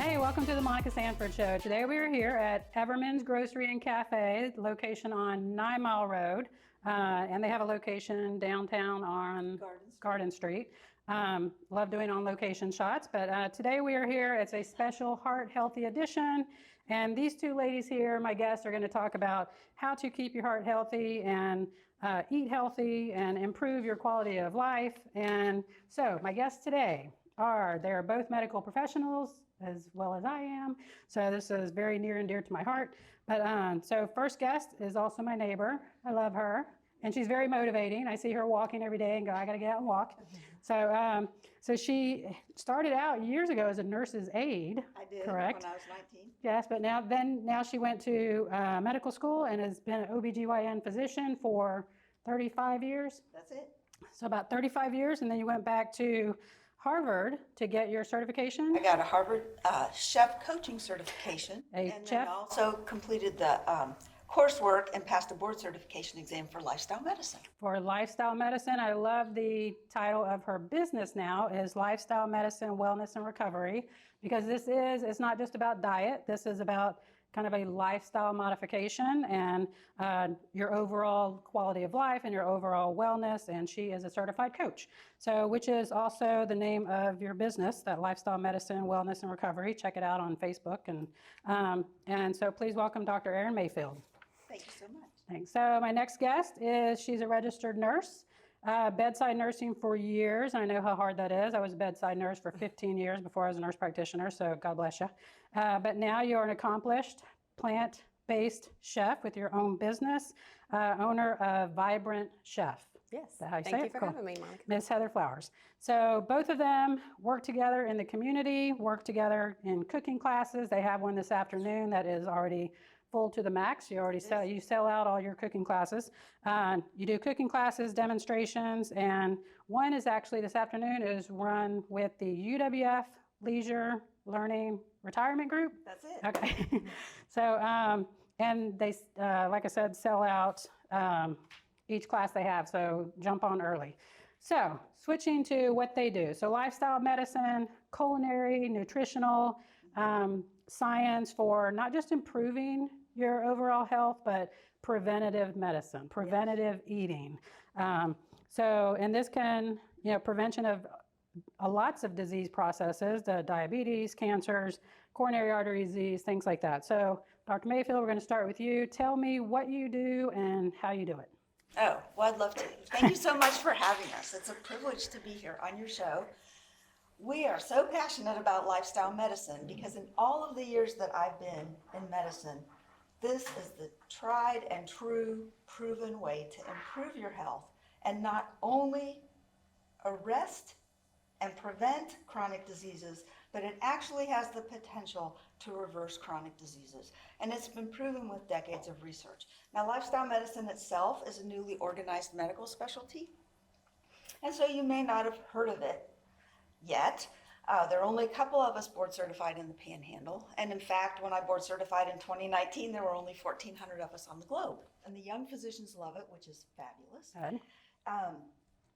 Hey, welcome to the Monica Sanford Show. Today we are here at Everman's Grocery and Cafe, location on 9 Mile Road, and they have a location downtown on Garden Street. Love doing on-location shots, but today we are here. It's a special heart healthy edition, and these two ladies here, my guests, are going to talk about how to keep your heart healthy and eat healthy and improve your quality of life. And so my guests today they're both medical professionals as well as I am. So this is very near and dear to my heart. But so first guest is also my neighbor. I love her. And she's very motivating. I see her walking every day and go, I got to get out and walk. So she started out years ago as a nurse's aide. I did, correct? When I was 19. Yes, but now she went to medical school and has been an OBGYN physician for 35 years. That's it. So about 35 years, and then you went back to Harvard to get your certification? I got a Harvard chef coaching certification, and then also completed the coursework and passed a board certification exam for lifestyle medicine. For lifestyle medicine, I love the title of her business now is Lifestyle Medicine, Wellness, and Recovery, because it's not just about diet. This is about kind of a lifestyle modification and your overall quality of life and your overall wellness. And she is a certified coach, so which is also the name of your business, that Lifestyle Medicine, Wellness, and Recovery. Check it out on Facebook. And so please welcome Dr. Erin Mayfield. Thank you so much. Thanks. So my next guest she's a registered nurse, bedside nursing for years. And I know how hard that is. I was a bedside nurse for 15 years before I was a nurse practitioner, so God bless you. But now you're an accomplished plant-based chef with your own business, owner of Vibrant Chef. Yes. Is that how you say Thank it? you for Cool. having me, Monica. Ms. Heather Flowers. So both of them work together in the community, work together in cooking classes. They have one this afternoon that is already full to the max. You sell out all your cooking classes. You do cooking classes, demonstrations, and one is actually this afternoon is run with the UWF Leisure Learning Retirement Group. That's it. Okay. So, and they, like I said, sell out each class they have, so jump on early. So, switching to what they do. So, lifestyle medicine, culinary, nutritional, science for not just improving your overall health, but preventative medicine, preventative eating. And this can, prevention of lots of disease processes, diabetes, cancers, coronary artery disease, things like that. So, Dr. Mayfield, we're going to start with you. Tell me what you do and how you do it. Oh, well, I'd love to. Thank you so much for having us. It's a privilege to be here on your show. We are so passionate about lifestyle medicine because in all of the years that I've been in medicine, this is the tried and true proven way to improve your health and not only arrest and prevent chronic diseases, but it actually has the potential to reverse chronic diseases. And it's been proven with decades of research. Now, lifestyle medicine itself is a newly organized medical specialty. And so you may not have heard of it yet. There are only a couple of us board certified in the Panhandle. And in fact, when I board certified in 2019, there were only 1,400 of us on the globe. And the young physicians love it, which is fabulous.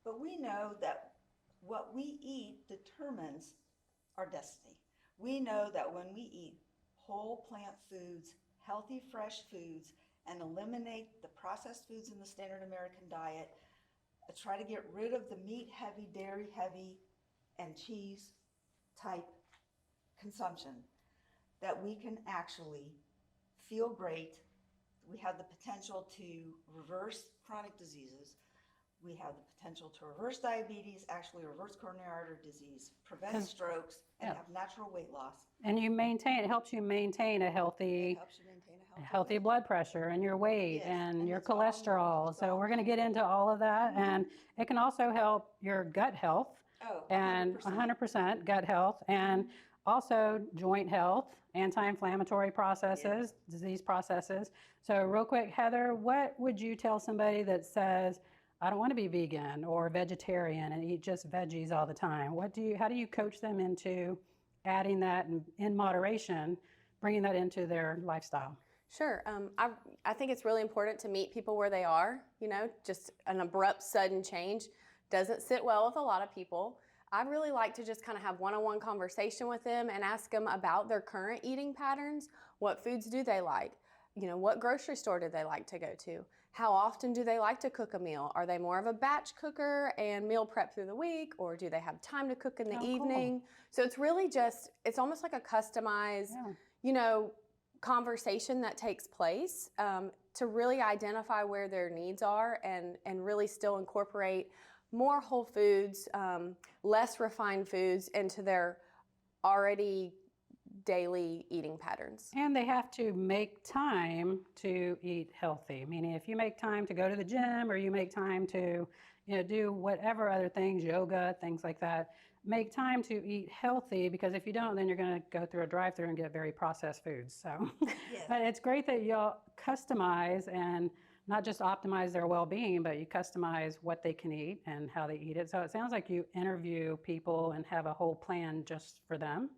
But we know that what we eat determines our destiny. We know that when we eat whole plant foods, healthy, fresh foods, and eliminate the processed foods in the standard American diet, try to get rid of the meat-heavy, dairy-heavy, and cheese-type consumption, that we can actually feel great. We have the potential to reverse chronic diseses. We have the potential to reverse diabetes, actually reverse coronary artery disease, prevent strokes, and have natural weight loss. And it helps you maintain a healthy blood pressure and your weight and your cholesterol. So we're going to get into all of that. And it can also help your gut health. And 100% gut health, and also joint health, anti-inflammatory processes, disease processes. So real quick, Heather, what would you tell somebody that says, I don't want to be vegan or vegetarian and eat just veggies all the time? How do you coach them into adding that in moderation, bringing that into their lifestyle? Sure. I think it's really important to meet people where they are. Just an abrupt, sudden change doesn't sit well with a lot of people. I really like to just kind of have one-on-one conversation with them and ask them about their current eating patterns. What foods do they like? What grocery store do they like to go to? How often do they like to cook a meal? Are they more of a batch cooker and meal prep through the week, or do they have time to cook in the evening? Cool. So it's really just, it's almost like a customized, conversation that takes place to really identify where their needs are and really still incorporate more whole foods, less refined foods into their already daily eating patterns. And they have to make time to eat healthy, meaning if you make time to go to the gym or you make time to do whatever other things, yoga, things like that, make time to eat healthy, because if you don't, then you're going to go through a drive-through and get very processed foods. So, but it's great that y'all customize and not just optimize their well-being, but you customize what they can eat and how they eat it. So it sounds like you interview people and have a whole plan just for them.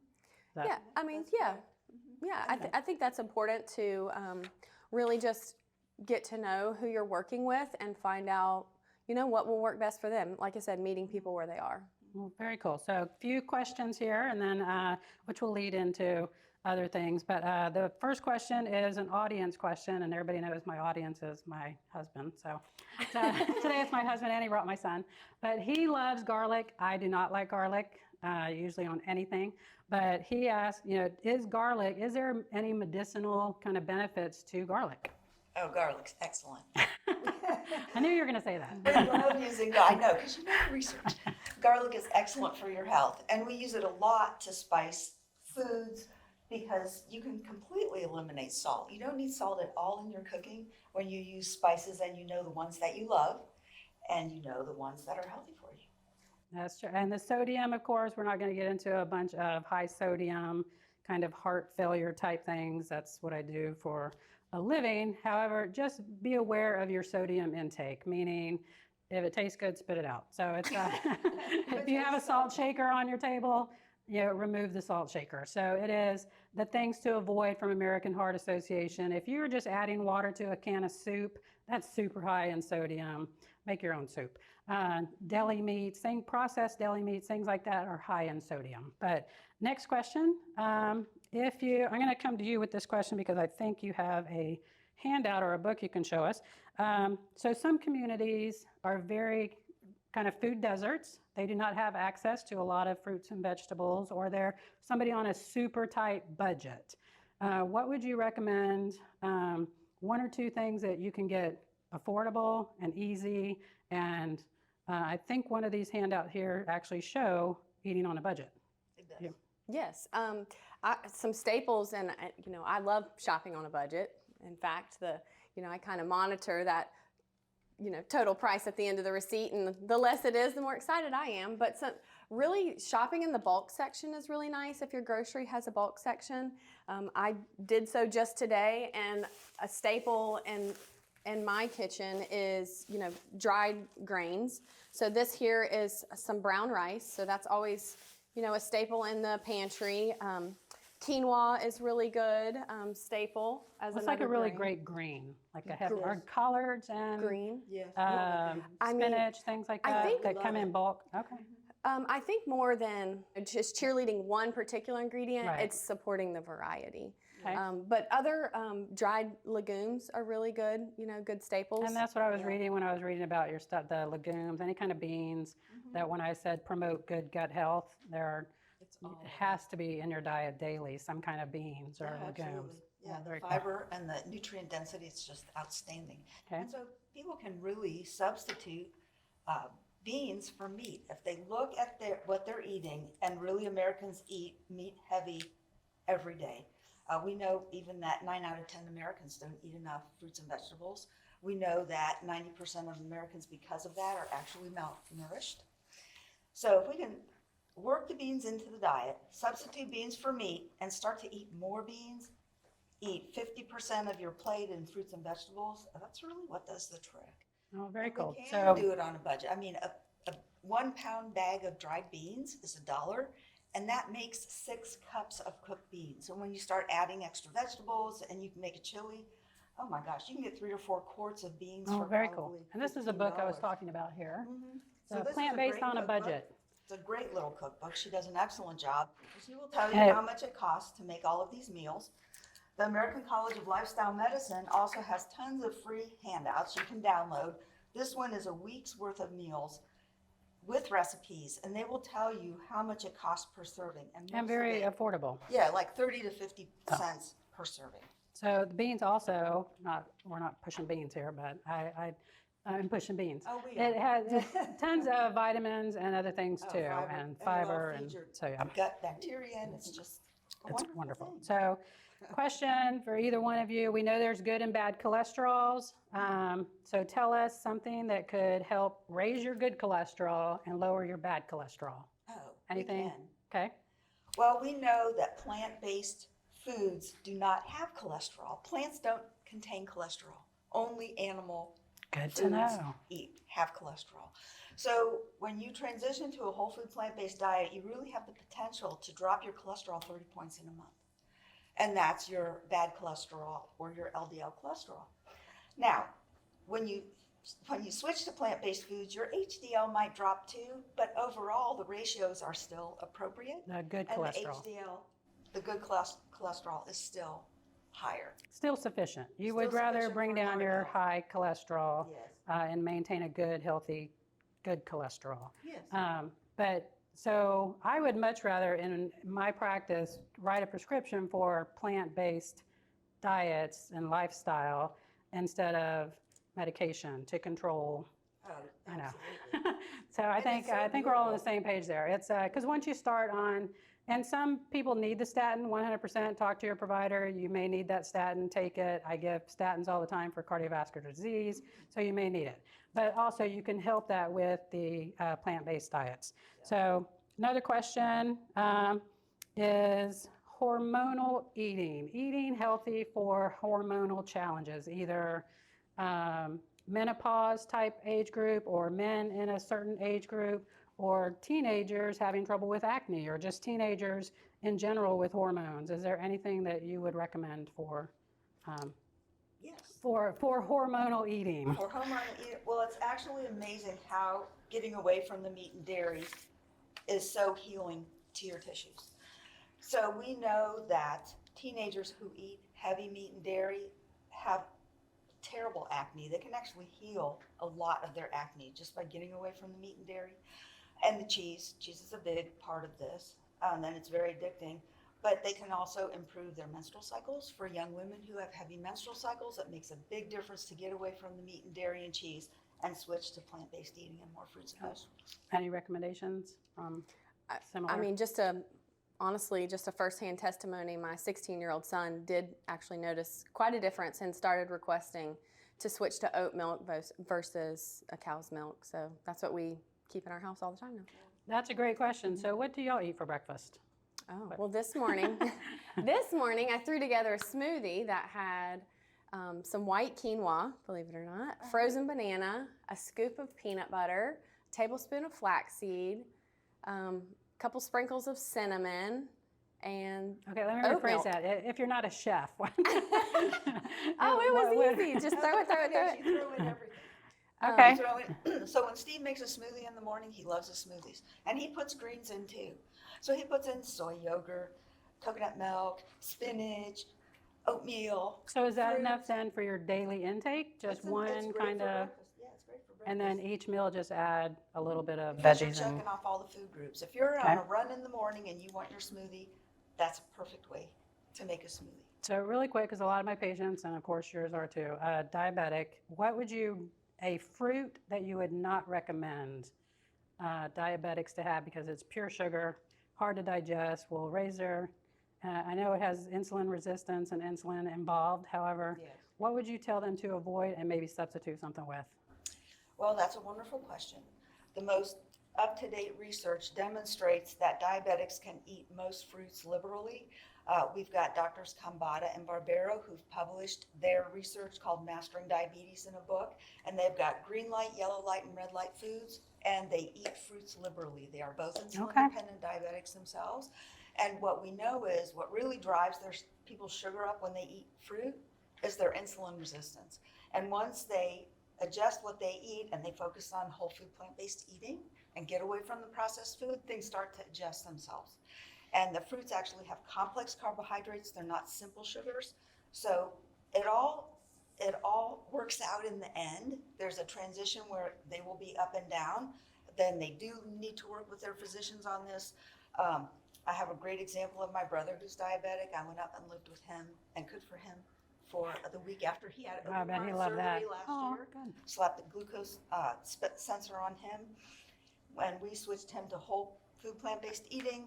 Yeah, I mean, yeah. I think that's important to really just get to know who you're working with and find out, what will work best for them. Like I said, meeting people where they are. Well, very cool. So a few questions here, and then which will lead into other things. But the first question is an audience question, and everybody knows my audience is my husband. So today it's my husband, and he brought my son. But he loves garlic. I do not like garlic, usually on anything. But he asked, is there any medicinal kind of benefits to garlic? Oh, garlic's excellent. I knew you were going to say that. We love using garlic. I know, because you know the research. Garlic is excellent for your health, and we use it a lot to spice foods because you can completely eliminate salt. You don't need salt at all in your cooking when you use spices and you know the ones that you love and you know the ones that are healthy for you. That's true. And the sodium, of course, we're not going to get into a bunch of high sodium kind of heart failure type things. That's what I do for a living. However, just be aware of your sodium intake, meaning if it tastes good, spit it out. So it's if you have a salt shaker on your table, remove the salt shaker. So it is the things to avoid from American Heart Association. If you're just adding water to a can of soup, that's super high in sodium. Make your own soup. Deli meats, processed deli meats, things like that are high in sodium. But next question. I'm going to come to you with this question because I think you have a handout or a book you can show us. So some communities are very kind of food deserts. They do not have access to a lot of fruits and vegetables, or they're somebody on a super tight budget. What would you recommend? One or two things that you can get affordable and easy, and I think one of these handouts here actually show eating on a budget. It does. Yeah. Yes, some staples, and I love shopping on a budget. In fact, I kind of monitor that, total price at the end of the receipt, and the less it is, the more excited I am. But really, shopping in the bulk section is really nice if your grocery has a bulk section. I did so just today, and a staple in my kitchen is, dried grains. So this here is some brown rice. So that's always, a staple in the pantry. Quinoa is really good staple as It's like a another really grain. great green, like are collards and Green. spinach, things like I that think- that come in bulk. Okay. I think more than just cheerleading one particular ingredient, Right. it's supporting the variety. Okay. But other dried legumes are really good, good staples. And that's what I was reading when I was reading about your stuff, the legumes, any kind of beans, that when I said promote good gut health, it has to be in your diet daily, some kind of beans or legumes. Absolutely. Yeah, Very the cool. fiber and the nutrient density is just outstanding. Okay. And so people can really substitute beans for meat. If they look at what they're eating, and really Americans eat meat heavy every day. We know even that 9 out of 10 Americans don't eat enough fruits and vegetables. We know that 90% of Americans, because of that, are actually malnourished. So if we can work the beans into the diet, substitute beans for meat, and start to eat more beans, eat 50% of your plate in fruits and vegetables, that's really what does the trick. Oh, very And cool. we So can do it on a budget. I mean, a 1 pound bag of dried beans is $1, and that makes 6 cups of cooked beans. And when you start adding extra vegetables and you can make a chili, oh my gosh, you can get 3 or 4 quarts of beans for very cool. probably And this is a book I was $15. talking about here. Mhm. So this is a plant-based great on a cookbook. budget. It's a great little cookbook. She does an excellent job. She will tell you And how much it costs to make all of these meals. The American College of Lifestyle Medicine also has tons of free handouts you can download. This one is a week's worth of meals with recipes, and they will tell you how much it costs per serving. and most very of it, affordable. yeah, like 30 to 50 cents per serving. So the beans also, we're not pushing beans here, but I'm pushing beans. Oh, we It are. has tons of vitamins and other things Oh, too, fiber. and it'll fiber, feed and your so yeah, gut bacteria, and it's just a it's wonderful wonderful. thing. So, question for either one of you: we know there's good and bad cholesterols. So tell us something that could help raise your good cholesterol and lower your bad cholesterol. Oh, Anything? we can. Okay. Well, we know that plant-based foods do not have cholesterol. Plants don't contain cholesterol. Only animal Good to foods know. have cholesterol. So when you transition to a whole food plant-based diet, you really have the potential to drop your cholesterol 30 points in a month. And that's your bad cholesterol or your LDL cholesterol. Now, when you switch to plant-based foods, your HDL might drop too, but overall the ratios are still appropriate. The good And cholesterol. the HDL, the good cholesterol is still higher. Still sufficient. You Still would rather sufficient bring for down heart your health. high cholesterol Yes. and maintain a good, healthy, good cholesterol. Yes. But so I would much rather, in my practice, write a prescription for plant-based diets and lifestyle instead of medication to control. Oh, I know. absolutely. So I And think it's so I think we're all on the doable. same page there. It's because once you start on, and some people need the statin 100%. Talk to your provider. You may need that statin. Take it. I give statins all the time for cardiovascular disease, so you may need it. But also you can help that with the plant-based diets. So another question is hormonal eating. Eating healthy for hormonal challenges, either menopause type age group or men in a certain age group or teenagers having trouble with acne or just teenagers in general with hormones. Is there anything that you would recommend for Yes. for hormonal eating? For hormonal eating, well, it's actually amazing how getting away from the meat and dairy is so healing to your tissues. So we know that teenagers who eat heavy meat and dairy have terrible acne. They can actually heal a lot of their acne just by getting away from the meat and dairy. And the cheese. Cheese is a big part of this. And then it's very addicting. But they can also improve their menstrual cycles. For young women who have heavy menstrual cycles, it makes a big difference to get away from the meat and dairy and cheese and switch to plant-based eating and more fruits and vegetables. Any recommendations from similar? I mean, honestly, just a firsthand testimony, my 16-year-old son did actually notice quite a difference and started requesting to switch to oat milk versus a cow's milk. So that's what we keep in our house all the time now. That's a great question. So what do y'all eat for breakfast? Oh, well, this morning I threw together a smoothie that had some white quinoa, believe it or not, frozen banana, a scoop of peanut butter, a tablespoon of flaxseed, a couple sprinkles of cinnamon, and Okay, let me oat rephrase milk. that. If you're not a chef. Oh, it was easy. Just throw it. You throw in everything. Okay. So when Steve makes a smoothie in the morning, he loves his smoothies. And he puts greens in too. So he puts in soy yogurt, coconut milk, spinach, oatmeal. So is that fruit. enough then for your daily intake? Just It's one great kind for of, breakfast. Yeah, it's great for breakfast. and then each meal just add a little bit of Because you're veggies and. checking off all the food groups. If you're Okay. on a run in the morning and you want your smoothie, that's a perfect way to make a smoothie. So really quick, because a lot of my patients, and of course yours are too, diabetic, a fruit that you would not recommend diabetics to have because it's pure sugar, hard to digest, will raise their, I know it has insulin resistance and insulin involved, however, Yes. what would you tell them to avoid and maybe substitute something with? Well, that's a wonderful question. The most up-to-date research demonstrates that diabetics can eat most fruits liberally. We've got Drs. Kambata and Barbero who've published their research called Mastering Diabetes in a book, and they've got green light, yellow light, and red light foods, and they eat fruits liberally. They are both insulin-dependent diabetics themselves, and what we know is what really drives people's sugar up when they eat fruit is their insulin resistance. And once they adjust what they eat and they focus on whole food plant-based eating and get away from the processed food, things start to adjust themselves. And the fruits actually have complex carbohydrates. They're not simple sugars. So it all works out in the end. There's a transition where they will be up and down. Then they do need to work with their physicians on this. I have a great example of my brother who's diabetic. I went up and lived with him and cooked for him for the week after he had I open bet he heart loved surgery that. last Oh, year. good. Slapped the glucose sensor on him. When we switched him to whole food plant-based eating,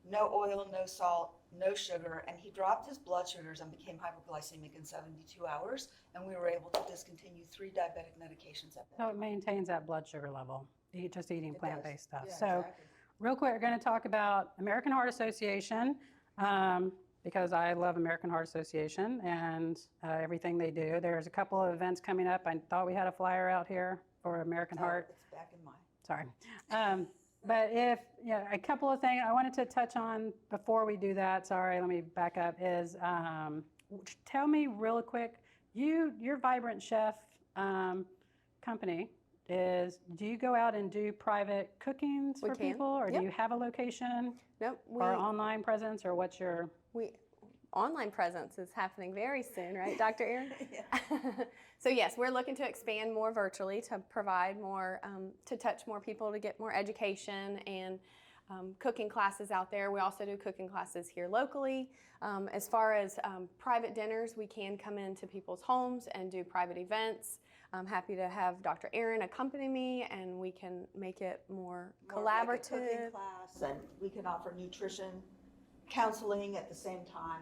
no oil, no salt, no sugar, and he dropped his blood sugars and became hypoglycemic in 72 hours, and we were able to discontinue 3 diabetic medications at that So it time. maintains that blood sugar level, just eating It does. plant-based stuff. Yeah, So exactly. real quick, we're going to talk about American Heart Association, because I love American Heart Association and everything they do. There's a couple of events coming up. I thought we had a flyer out here for American Heart. It's back in mine. Sorry. But a couple of things I wanted to touch on before we do that, sorry, let me back up, is tell me real quick, your Vibrant Chef company do you go out and do private cookings We for can. people, or Yep. do you have a location Nope. or online presence, or what's your? Online presence is happening very soon, right, Dr. Erin? Yeah. So yes, we're looking to expand more virtually to provide more, to touch more people, to get more education and cooking classes out there. We also do cooking classes here locally. As far as private dinners, we can come into people's homes and do private events. I'm happy to have Dr. Erin accompany me, and we can make it more More like a collaborative. cooking class, and we can offer nutrition counseling at the same time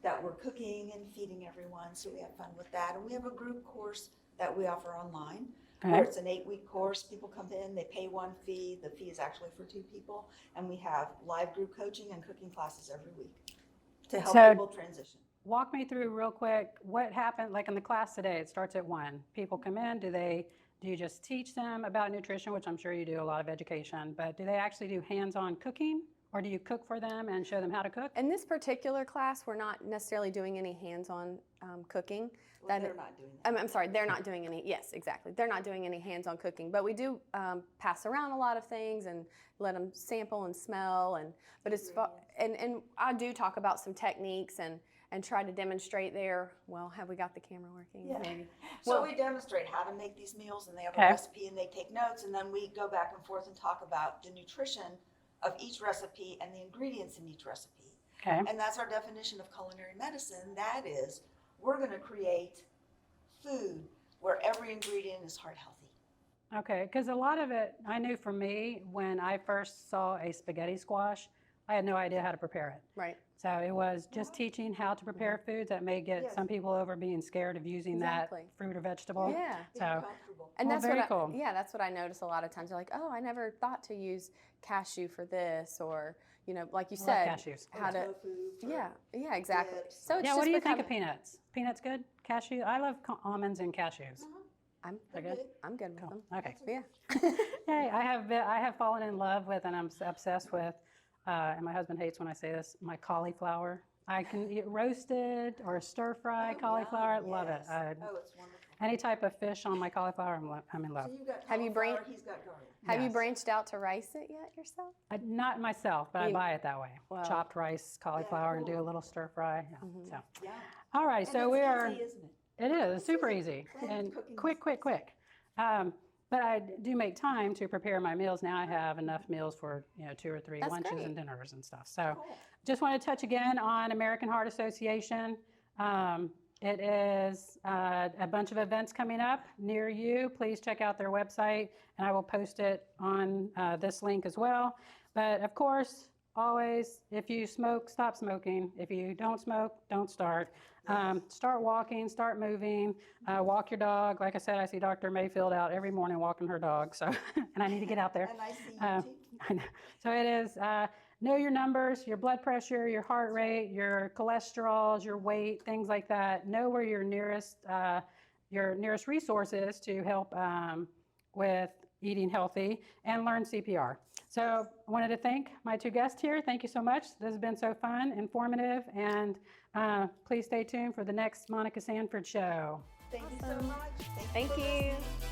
that we're cooking and feeding everyone, so we have fun with that. And we have a group course that we offer online, where it's an 8-week course. People come in, they pay one fee. The fee is actually for 2 people, and we have live group coaching and cooking classes every week to help So- people transition. Walk me through real quick what happened, like in the class today. It starts at 1. People come in. Do you just teach them about nutrition, which I'm sure you do a lot of education, but do they actually do hands-on cooking, or do you cook for them and show them how to cook? In this particular class, we're not necessarily doing any hands-on cooking. Well, they're not doing that. I'm sorry, they're not doing any, yes, exactly. They're not doing any hands-on cooking, but we do pass around a lot of things and let them sample and smell. But as far, and I do talk about some techniques and try to demonstrate there. Well, have we got the camera working? Yeah. Maybe. So Well- we demonstrate how to make these meals, and they have a Okay. recipe, and they take notes, and then we go back and forth and talk about the nutrition of each recipe and the ingredients in each recipe. Okay. And that's our definition of culinary medicine. That is, we're going to create food where every ingredient is heart healthy. Okay, because a lot of it, I knew for me, when I first saw a spaghetti squash, I had no idea how to prepare it. Right. So it was just teaching how to prepare foods that may get Yes. some people over being scared of using Exactly. that fruit or vegetable. Yeah. Be So, comfortable. And Well, that's very what cool. that's what I notice a lot of times. They're like, oh, I never thought to use cashew for this, or like you I love said, cashews. how to. Tofu for- Yeah, exactly. dips. So it's Yeah, just what do you think become- of peanuts? Peanuts good? Cashew? I love almonds and cashews. I'm They're They're good? good. I'm good with Cool. them. Okay. Yeah. Hey, I have fallen in love with, and I'm obsessed with, and my husband hates when I say this, my cauliflower. I can eat roasted or stir fry Oh, cauliflower. yum, Love yes. it. Oh, it's wonderful. Any type of fish on my cauliflower, I'm in So love. you've got Have you cauliflower, he's got garlic. Have you Yes. branched out to rice it yet yourself? Not myself, but I You- buy it that way. Well- Chopped rice, cauliflower, and do a cool. little stir fry. Yeah. So, Yeah. all right. And So it's we are. easy, isn't it? It is It's super easy. easy And and cooking quick. But I do make time to prepare my meals. Now I have enough meals for 2 or 3 That's lunches great. and dinners and stuff. So Cool. just want to touch again on American Heart Association. It is a bunch of events coming up near you. Please check out their website, and I will post it on this link as well. But of course, always, if you smoke, stop smoking. If you don't smoke, don't start. Start walking, start moving, walk your dog. Like I said, I see Dr. Mayfield out every morning walking her dog, so and I need to get out there. And I see you too. I know. So it is know your numbers, your blood pressure, your heart rate, your cholesterols, your weight, things like that. Know where your nearest resource is to help with eating healthy, and learn CPR. So I wanted to thank my 2 guests here. Thank you so much. This has been so fun, informative, and please stay tuned for the next Monica Sanford show. Thank you so much. Thank for you. listening.